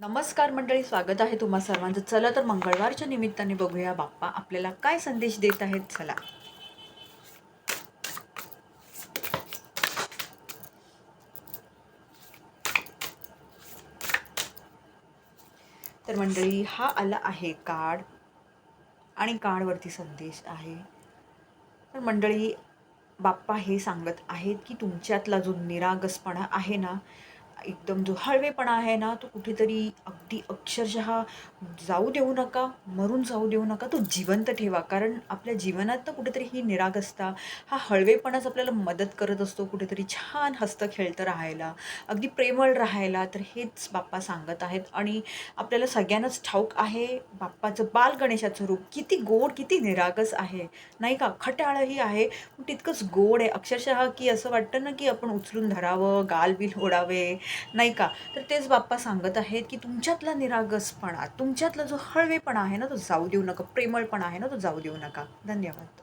नमस्कार मंडळी, स्वागत आहे तुम्हा सर्वांचं. चला तर मंगळवारच्या निमित्ताने बघूया बाप्पा आपल्याला काय संदेश देत आहेत. चला तर मंडळी, हा आला आहे कार्ड आणि कार्डवरती संदेश आहे. तर मंडळी, बाप्पा हे सांगत आहेत की तुमच्यातला जो निरागसपणा आहे ना, एकदम जो हळवेपणा आहे ना, तो कुठेतरी अगदी अक्षरशः जाऊ देऊ नका, मरून जाऊ देऊ नका, तो जिवंत ठेवा. कारण आपल्या जीवनात तर कुठेतरी ही निरागसता, हा हळवेपणाच आपल्याला मदत करत असतो कुठेतरी छान हसतं खेळतं राहायला, अगदी प्रेमळ राहायला. तर हेच बाप्पा सांगत आहेत. आणि आपल्याला सगळ्यांनाच ठाऊक आहे बाप्पाचं बाल गणेशाचं रूप किती गोड, किती निरागस आहे, नाही का. खट्याळही आहे पण तितकंच गोड आहे अक्षरशः, की असं वाटतं ना की आपण उचलून धरावं, गालबिल ओढावे, नाही का. तर तेच बाप्पा सांगत आहेत की तुमच्यातला निरागसपणा, तुमच्यातला जो हळवेपणा आहे ना, तो जाऊ देऊ नका, प्रेमळपणा आहे ना, तो जाऊ देऊ नका. धन्यवाद.